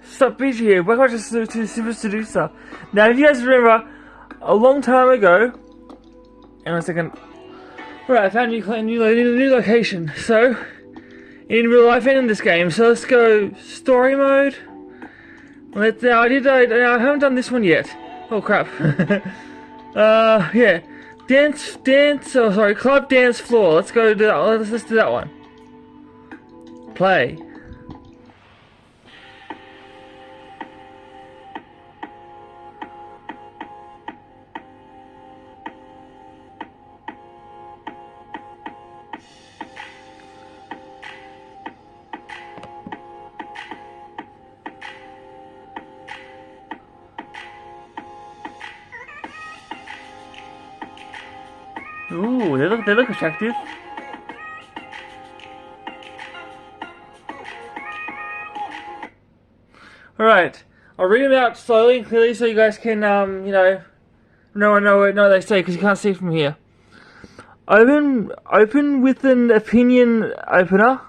Stop bitching here. Welcome to Super Seducer. Now, if you guys remember, a long time ago. Hang on a second. Right, I found a new location. So, in real life and in this game. So let's go story mode. I haven't done this one yet. Oh crap. Yeah. Club dance floor. Let's go do that. Let's do that one. Play. Ooh, they look attractive. Alright, I'll read them out slowly and clearly so you guys can, know what they say because you can't see from here. Open with an opinion opener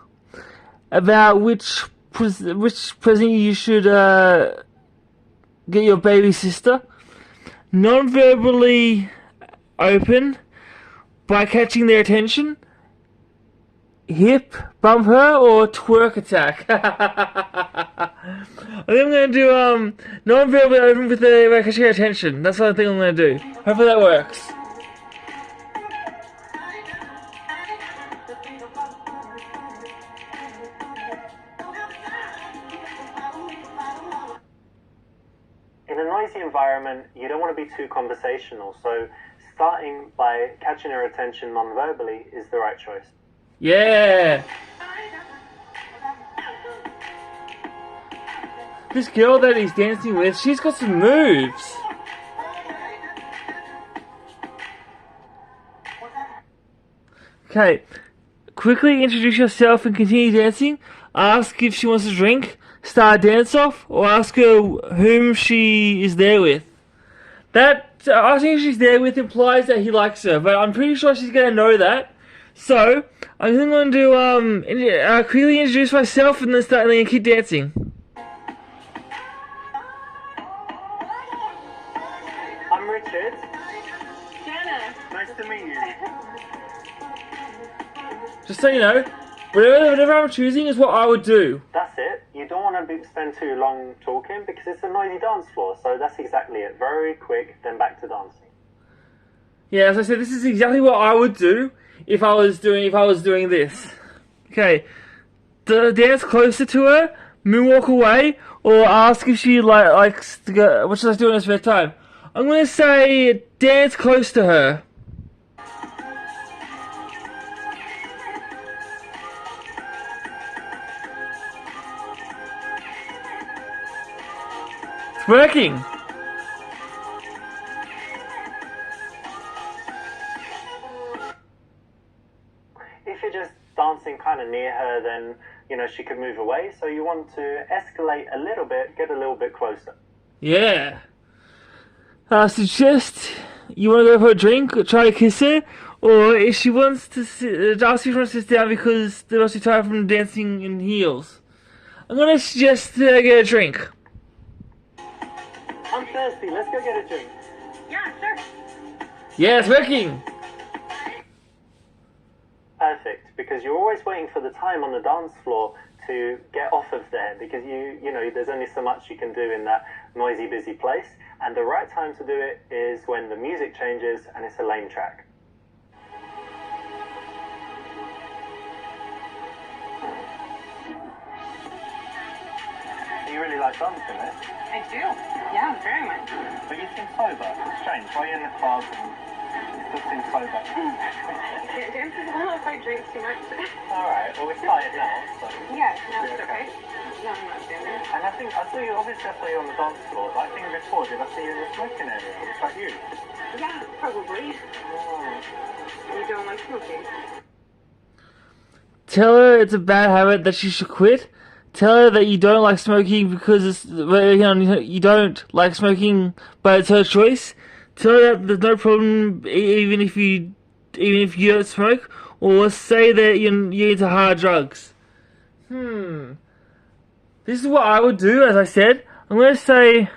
about which present you should get your baby sister. Non-verbally open by catching their attention. Hip, bump her, or twerk attack. I think I'm going to do non-verbally open with by catching her attention. That's what I think I'm going to do. Hopefully that works. In a noisy environment, you don't want to be too conversational, so starting by catching her attention non-verbally is the right choice. Yeah! This girl that he's dancing with, she's got some moves. Okay, quickly introduce yourself and continue dancing. Ask if she wants a drink, start a dance off, or ask her whom she is there with. That asking if she's there with implies that he likes her, but I'm pretty sure she's gonna know that. So I'm going to quickly introduce myself and then keep dancing. I'm Richard. Jenna. Nice to meet you. Just so you know, whatever I'm choosing is what I would do. That's it. You don't want to spend too long talking because it's a noisy dance floor, so that's exactly it. Very quick, then back to dancing. Yeah, as I said, this is exactly what I would do if I was doing this. Okay, dance closer to her, moonwalk away, or ask if she likes to go. What should I do in her spare time? I'm gonna say dance close to her. It's working. If you're just dancing kind of near her, then, she could move away. So you want to escalate a little bit, get a little bit closer. Yeah. Suggest you want to go for a drink, or try to kiss her, or if she wants to ask if she wants to sit down because they're also tired from dancing in heels. I'm going to suggest get a drink. I'm thirsty. Let's go get a drink. Yeah, sure. Yeah, it's working. Perfect, because you're always waiting for the time on the dance floor to get off of there because there's only so much you can do in that noisy, busy place. And the right time to do it is when the music changes and it's a lane track. You really like dancing, eh? I do. Yeah, very much. But you seem sober. It's strange. Why are you in the club and you still seem sober? Dance is well if I drink too much. Alright, well we started now, so... Yeah, no, it's okay. No, I'm not doing it. And I saw you, obviously I saw you on the dance floor, but I think before, did I see you in the smoking area? Was that you? Yeah, probably. Oh. You don't like smoking? Tell her it's a bad habit that she should quit. Tell her that you don't like smoking because you don't like smoking, but it's her choice. Tell her that there's no problem even if you don't smoke, or say that you're into hard drugs. This is what I would do, as I said. I'm going to say,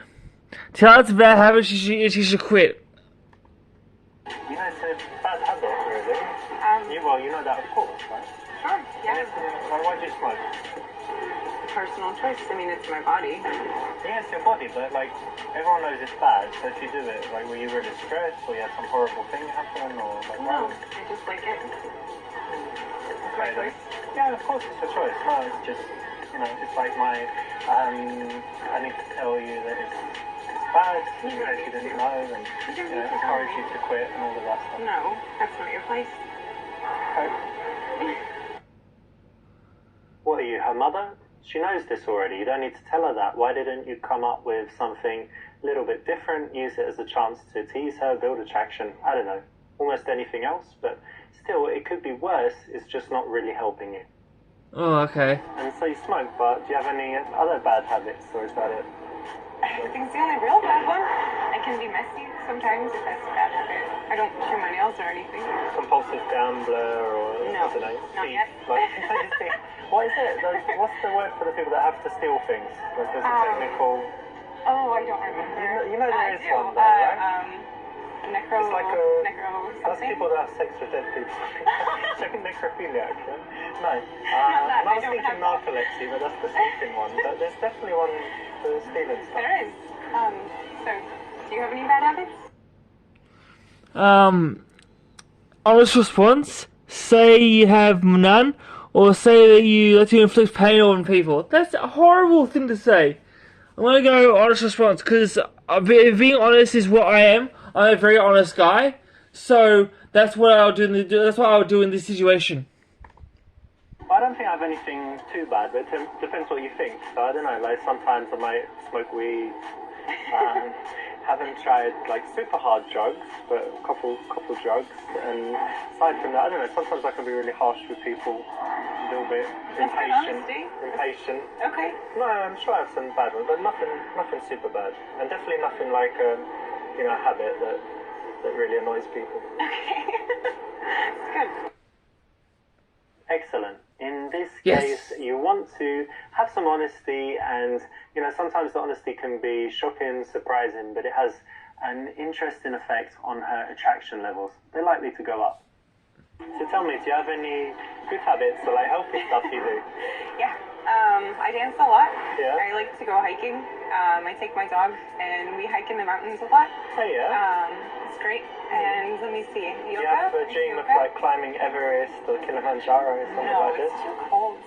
tell her it's a bad habit, she should quit. You know, it's a bad habit, really. You know that, of course, right? Sure, yeah. Why do you smoke? Personal choice. I mean, it's my body. Yeah, it's your body, but like everyone knows it's bad. So if you do it, like, were you really stressed, or you had some horrible thing happen, or like? No, I just like it. It's my choice. Yeah, of course it's your choice. No, it's just, you know, it's like my. I need to tell you that it's bad. You know, if you didn't know, and encourage you to quit and all of that stuff. No, that's not your place. Okay. What are you, her mother? She knows this already. You don't need to tell her that. Why didn't you come up with something a little bit different? Use it as a chance to tease her, build attraction. I don't know. Almost anything else, but still, it could be worse. It's just not really helping you. Oh, okay. And so you smoke, but do you have any other bad habits, or is that it? I think it's the only real bad one. I can be messy sometimes if that's a bad habit. I don't chew my nails or anything. Compulsive gambler, or No, I don't know. not yet. Like, what is it? What's the word for the people that have to steal things? Like, there's a technical. Oh, I don't remember. You know there is I do. one, though, right? Necro. It's like necro that's something. people that have sex with dead people. Checking necrophiliac, yeah? No. that, I I was don't thinking have that. narcolepsy, but that's the sleeping one. But there's definitely one for stealing stuff. There is. So, do you have any bad habits? Honest response, say you have none, or say that you like to inflict pain on people. That's a horrible thing to say. I'm gonna go honest response, because being honest is what I am. I'm a very honest guy, so that's what I'll do. That's what I'll do in this situation. I don't think I have anything too bad, but it depends what you think. So I don't know, like sometimes I might smoke weed. Haven't tried like super hard drugs, but a couple drugs. And aside from that, I don't know, sometimes I can be really harsh with people, a little bit impatient. Okay. No, I'm sure I have some bad ones, but nothing super bad. And definitely nothing like a habit that really annoys people. Okay. It's good. Excellent. In this Yes. case, you want to have some honesty, and sometimes the honesty can be shocking, surprising, but it has an interesting effect on her attraction levels. They're likely to go up. So tell me, do you have any good habits or like healthy stuff you do? Yeah. I dance a lot. Yeah. I like to go hiking. I take my dog and we hike in the mountains a lot. Hey, yeah. It's great. And let me see. Do you have a dream of like climbing Everest or Kilimanjaro or something No, like this? it's too cold.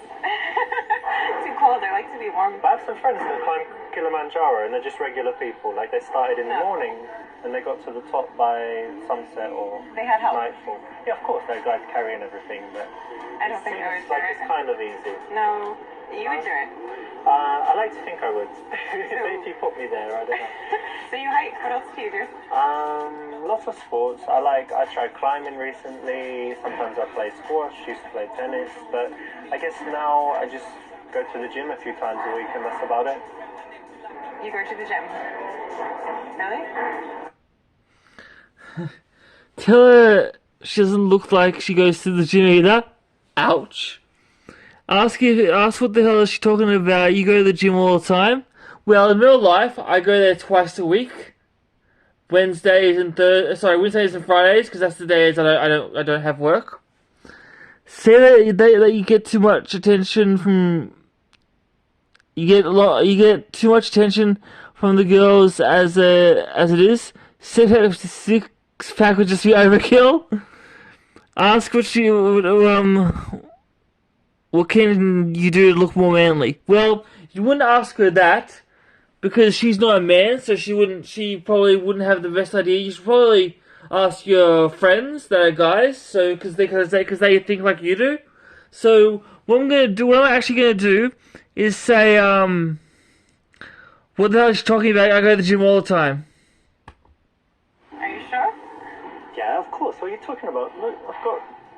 Too cold. I like to be warm. But I have some friends that climb Kilimanjaro and they're just regular people. Like they started in the morning and they got to the top by sunset or They had help. nightfall. Yeah, of course, there are guys carrying everything, but I don't think I would seems do like it. it's kind of easy. No, you would do it. I like to think I would. If you put me there, I don't know. So you hike. What else do you do? Lots of sports. I tried climbing recently. Sometimes I play squash, used to play tennis, but I guess now I just go to the gym a few times a week and that's about it. You go to the gym. Really? Tell her she doesn't look like she goes to the gym either. Ouch. Ask what the hell is she talking about. You go to the gym all the time. Well, in real life, I go there twice a week. Wednesdays and Fridays, because that's the days I don't have work. Say that you get too much attention from. You get too much attention from the girls as it is. Say that six pack would just be overkill. Ask what can you do to look more manly? Well, you wouldn't ask her that because she's not a man, so she probably wouldn't have the best idea. You should probably ask your friends that are guys, so because they think like you do. So what I'm actually gonna do is say, what the hell is she talking about? I go to the gym all the time. Are you sure? Yeah, of course. What are you talking about? Look,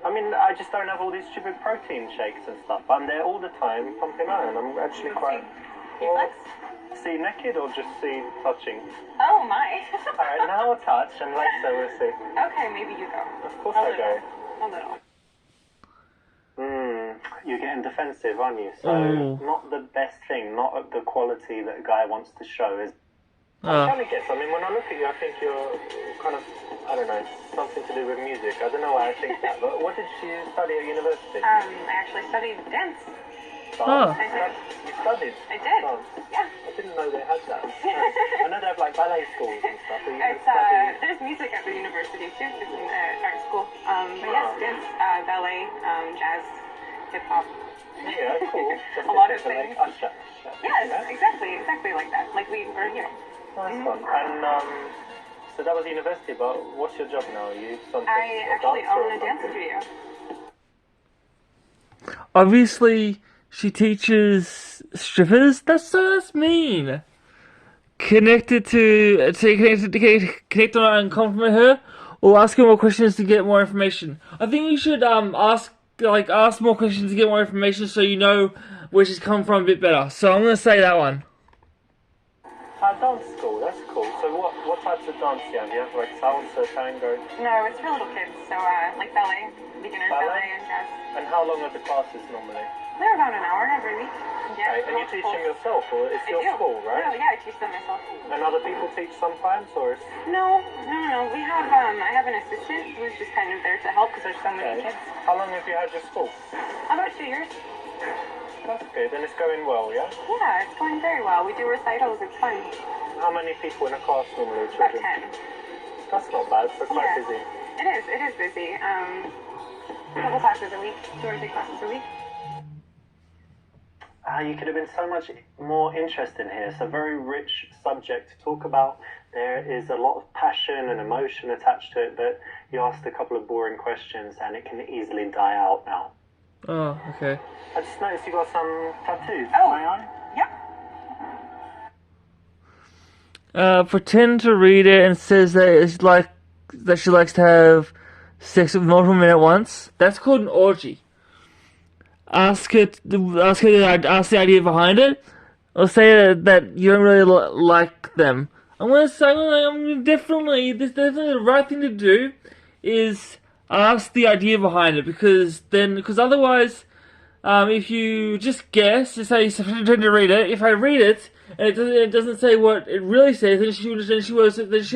I just don't have all these stupid protein shakes and stuff. I'm there all the time pumping iron. I'm actually quite. You flex? See naked or just see touching? Oh my. Alright, now I'll touch and later we'll see. Okay, maybe you go. Of course I go. A little. you're getting defensive, aren't you? So Oh. not the best thing, not the quality that a guy wants to show is. I'm Oh. trying to guess. I mean, when I look at you, I think you're kind of, I don't know, something to do with music. I don't know why I think that. But what did you study at university? I actually studied dance. Oh. Dance? You studied? I did. Dance? Yeah. I didn't know they had that. I know they have like ballet schools and stuff. But you It's, studied... there's music at the university too. It's an art school. But yes, dance, ballet, jazz, hip hop. Yeah, cool. Just A lot of to, like, things. usher. Yes, Yeah? exactly like that. Like we were here. Nice one. And so that was university, but what's your job now? Are you something? I actually dancer or own a dance something? studio. Obviously, she teaches strippers. That's mean. Connect on and compliment her, or ask her more questions to get more information. I think you should ask more questions to get more information, so you know where she's come from a bit better. So I'm gonna say that one. Dance school, that's cool. So what types of dance do you have? Do you have like salsa, tango? No, it's for little kids. So like ballet, beginners ballet and jazz. And how long are the classes normally? They're about an hour every week. Yeah, Okay, and you teach them yourself, or it's I your do. school, right? No, yeah, I teach them myself. And other people teach sometimes, or is... No. We have I have an assistant who's just kind of there to help because there's so many Okay. kids. How long have you had your school? About 2 years. That's good, and it's going well, yeah? Yeah, it's going very well. We do recitals. It's fun. How many people in a class normally, About children? 10. That's not bad, so quite Yeah. busy. It is busy. A couple classes a week, 2 or 3 classes a week. You could have been so much more interesting here. It's a very rich subject to talk about. There is a lot of passion and emotion attached to it, but you asked a couple of boring questions and it can easily die out now. Oh, okay. I just noticed you got some tattoos. Oh. May I? Yeah. Pretend to read it and says that she likes to have sex with multiple men at once. That's called an orgy. Ask the idea behind it, or say that you don't really like them. Definitely the right thing to do is ask the idea behind it, because otherwise, if you just guess, just say pretend to read it. If I read it and it doesn't say what it really says, then she'll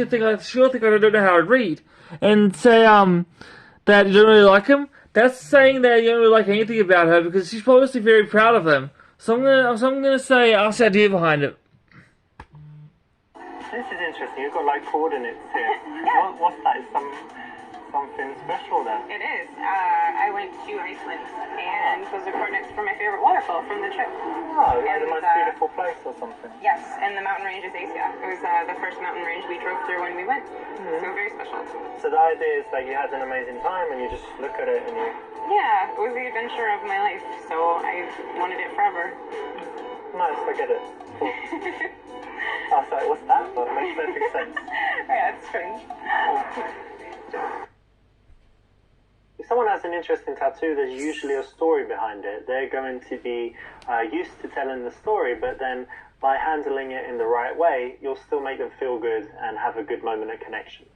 think I don't know how to read, and say that you don't really like him. That's saying that you don't really like anything about her, because she's obviously very proud of him. So I'm gonna say ask the idea behind it. This is interesting. You've got like coordinates here. Yeah. What's that? Is something special there? It is. I went to Iceland, and those are coordinates for my favorite waterfall from the trip. Oh, like the And, most beautiful place or something. Yes, and the mountain range is Asia. It was the first mountain range we drove through when we went. So very special. So the idea is that you had an amazing time and you just look at it and you... Yeah, it was the adventure of my life, so I wanted it forever. Nice, I get it. Cool. I was like, what's that? But it makes perfect sense. Yeah, it's strange. If someone has an interesting tattoo, there's usually a story behind it. They're going to be used to telling the story, but then by handling it in the right way, you'll still make them feel good and have a good moment of connection.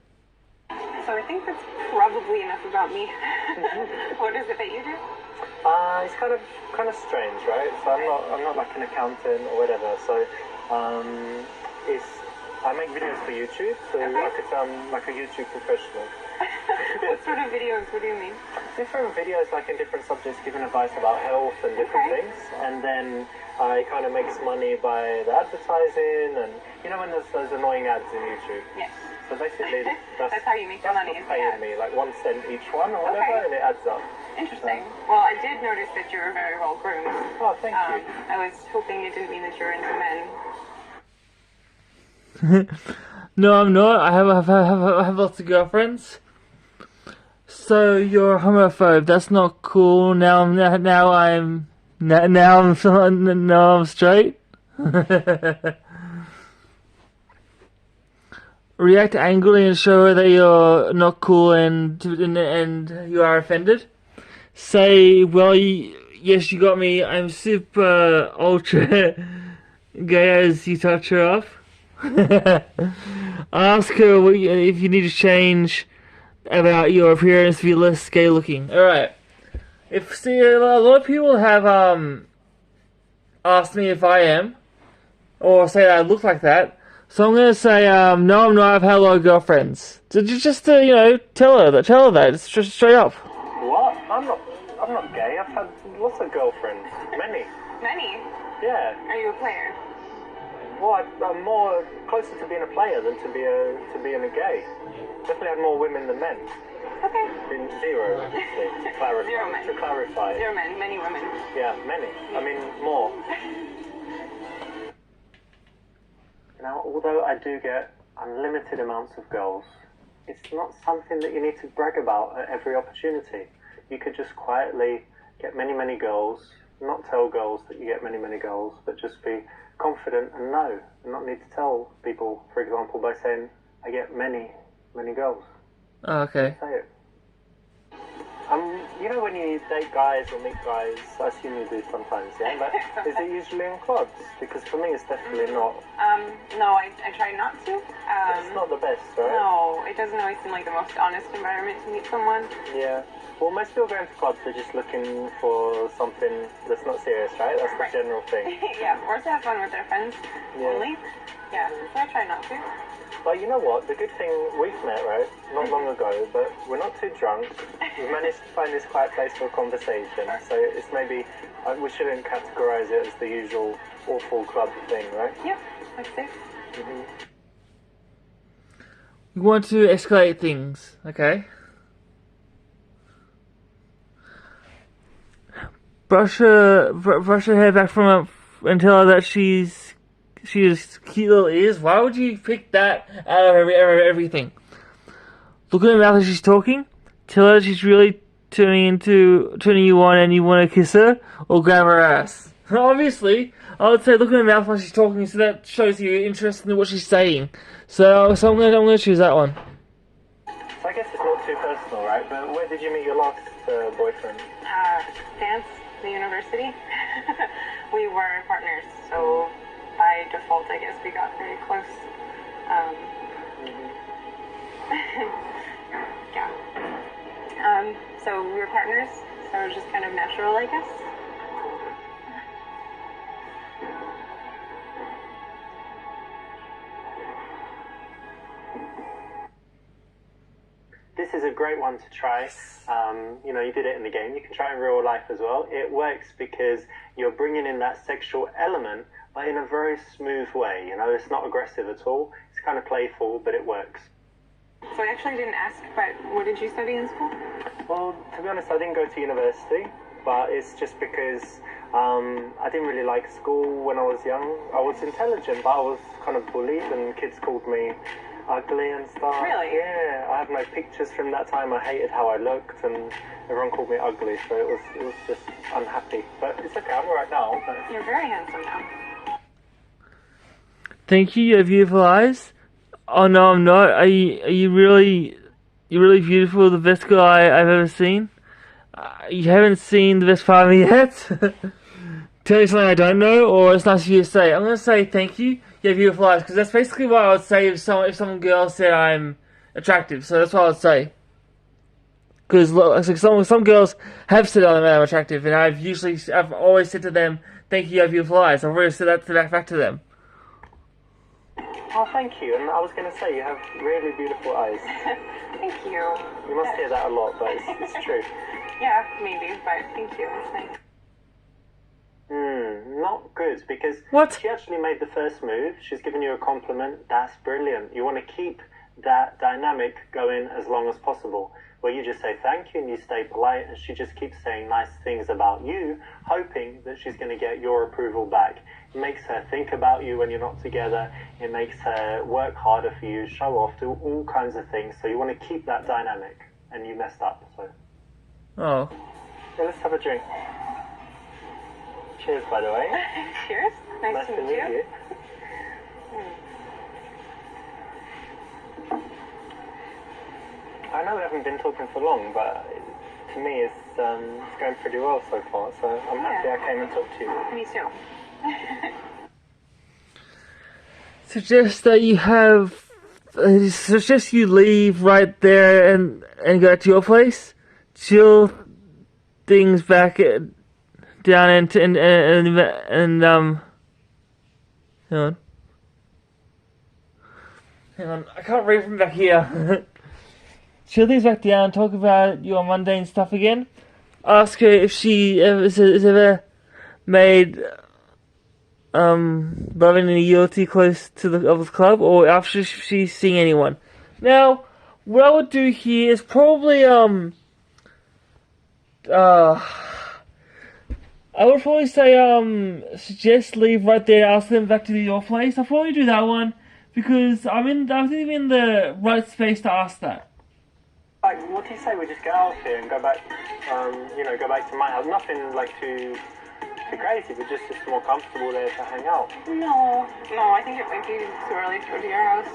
So I think that's probably enough about me. What is it that you do? It's kind of strange, right? So I'm not like an accountant or whatever. So I make videos for YouTube, so Okay. I could sound like a YouTube professional. What sort of videos? What do you mean? Different videos, like in different subjects, giving advice about health and different Okay. things, and then I kind of makes money by the advertising, and you know when there's those annoying ads in YouTube. Yes. So basically, That's how you make your money, what's is the paying ads. me, like 1 cent each one or whatever, Okay. and it adds up. Interesting. Well, I did notice that you were very well groomed. Oh, thank you. I was hoping it didn't mean that you're into men. No, I'm not. I have lots of girlfriends. So you're a homophobe. That's not cool. Now I'm straight. React angrily and show her that you're not cool and you are offended. Say, well, yes, you got me. I'm super ultra gay as you touch her off. Ask her if you need to change about your appearance to be less gay looking. Alright. See, a lot of people have asked me if I am, or say that I look like that. So I'm gonna say no, I'm not. I've had a lot of girlfriends. So just to tell her that it's just straight up. What? I'm not gay. I've had lots of girlfriends. Many. Many? Yeah. Are you a player? Well, I'm more closer to being a player than to being a gay. Definitely had more women than men. Okay. Been zero, obviously. Zero men. To clarify. Zero men, many women. Yeah, many. I mean, more. Now, although I do get unlimited amounts of girls, it's not something that you need to brag about at every opportunity. You could just quietly get many, many girls, not tell girls that you get many, many girls, but just be confident and know, and not need to tell people, for example, by saying, I get many, many girls. Oh, okay. Say it. You know when you date guys or meet guys, I assume you do sometimes, yeah? But is it usually in clubs? Because for me it's definitely not. No, I try not to. It's not the best, right? No, it doesn't always seem like the most honest environment to meet someone. Yeah. Well, most people going to clubs are just looking for something that's not serious, right? That's the general thing. Yeah, or to have fun with their friends only. Yeah, so I try not to. But you know what? The good thing, we've met, right? Not long ago, but we're not too drunk. We've managed to find this quiet place for a conversation. So it's maybe, we shouldn't categorize it as the usual awful club thing, right? Yeah, that's it. Mm-hmm. We want to escalate things, okay? Brush her hair back from her and tell her that she has cute little ears. Why would you pick that out of everything? Look at her mouth as she's talking. Tell her she's really turning you on and you want to kiss her or grab her ass. Obviously, I would say look at her mouth while she's talking, so that shows you interest in what she's saying. So I'm gonna choose that one. So I guess it's not too personal, right? But where did you meet your last boyfriend? Dance, the university. We were partners, so by default, I guess we got very close. Yeah. So we were partners, so it was just kind of natural, I guess. This is a great one to try. You did it in the game. You can try in real life as well. It works because you're bringing in that sexual element, but in a very smooth way. It's not aggressive at all. It's kind of playful, but it works. So I actually didn't ask, but what did you study in school? Well, to be honest, I didn't go to university, but it's just because I didn't really like school when I was young. I was intelligent, but I was kind of bullied, and kids called me ugly and stuff. Really? Yeah, I have no pictures from that time. I hated how I looked, and everyone called me ugly, so it was just unhappy. But it's okay, I'm alright now. But... You're very handsome now. Thank you. You have beautiful eyes. Oh no, I'm not. Are you really? You're really beautiful. The best guy I've ever seen. You haven't seen the best part of me yet. Tell me something I don't know, or it's nice of you to say. I'm gonna say thank you. You have beautiful eyes, because that's basically what I would say if some girl said I'm attractive. So that's what I would say. Because some girls have said I'm attractive, and I've always said to them, thank you. You have beautiful eyes. I've already said that back to them. Oh, thank you. And I was going to say, you have really beautiful eyes. Thank you. You must hear that a lot, but it's true. Yeah, maybe, but thank you. It's nice. Not good, because What? she actually made the first move. She's given you a compliment. That's brilliant. You want to keep that dynamic going as long as possible, where you just say thank you and you stay polite, and she just keeps saying nice things about you, hoping that she's going to get your approval back. It makes her think about you when you're not together. It makes her work harder for you, show off, do all kinds of things. So you want to keep that dynamic, and you messed up. So Oh. yeah, let's have a drink. Cheers, by the way. Cheers. Nice to meet you. I know we haven't been talking for long, but to me it's going pretty well so far. So I'm happy I came and talked to you. Me too. Suggest that you have. Suggest you leave right there and go to your place. She'll things back down and hang on, I can't read from back here. Chill things back down, talk about your mundane stuff again. Ask her if she has ever made loving in a year or two close to the club, or after she's seeing anyone. Now, what I would do here is probably I would probably say suggest leave right there, ask them back to your place. I'll probably do that one because I think I'm in the right space to ask that. Like, what do you say we just get out of here and go back, go back to my house? Nothing like too crazy, but just more comfortable there to hang out. No, I think it might be too early to go to your house.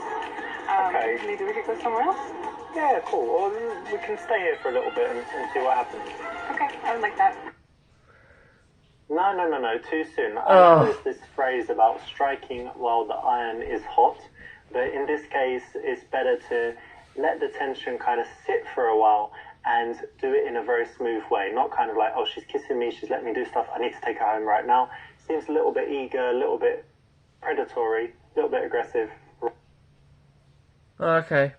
Okay. Maybe we could go somewhere else? Yeah, cool. Or we can stay here for a little bit and see what happens. Okay, I would like that. No, too soon. I know there's this phrase about striking while the iron is hot, but in this case, it's better to let the tension kind of sit for a while and do it in a very smooth way. Not kind of like, oh, she's kissing me, she's letting me do stuff, I need to take her home right now. Seems a little bit eager, a little bit predatory, a little bit aggressive. Okay.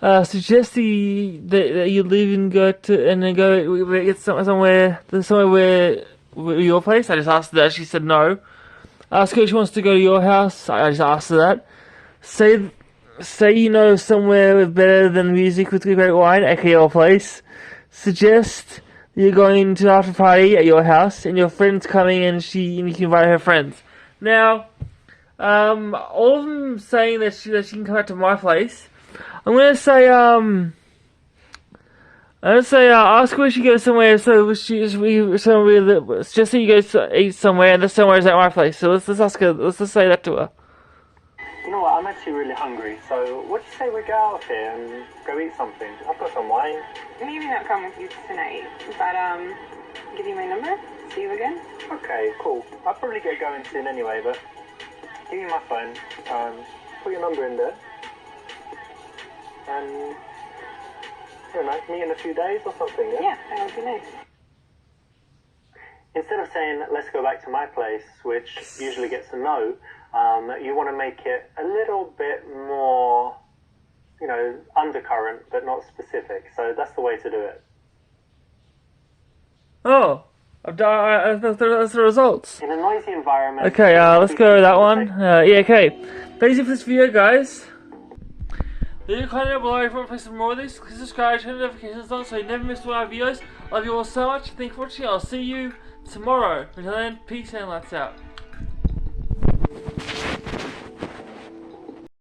Suggest that you leave and go get somewhere where your place. I just asked her that. She said no. Ask her if she wants to go to your house. I just asked her that. Say somewhere with better than music with great wine, aka your place. Suggest you're going to an after party at your house and your friend's coming and you can invite her friends. Now, all of them saying that she can come back to my place. I'm gonna say ask her where she goes somewhere. So suggest that you go eat somewhere, and the somewhere is at my place. So let's ask her. Let's just say that to her. You know what? I'm actually really hungry. So what do you say we go out of here and go eat something? I've got some wine. Maybe not come with you tonight, but give you my number. See you again. Okay, cool. I'll probably get going soon anyway, but give me my phone. Put your number in there. And, meet in a few days or something, yeah? Yeah, that would be nice. Instead of saying, let's go back to my place, which usually gets a no, you want to make it a little bit more, undercurrent, but not specific. So that's the way to do it. Oh, that's the results. In a noisy environment... Okay, let's go with that one. Okay. Thanks for this video, guys. Leave a comment below if you want to play some more of this. Click subscribe, turn the notifications on so you never miss one of our videos. Love you all so much. Thanks for watching. I'll see you tomorrow. Until then, peace and lights out.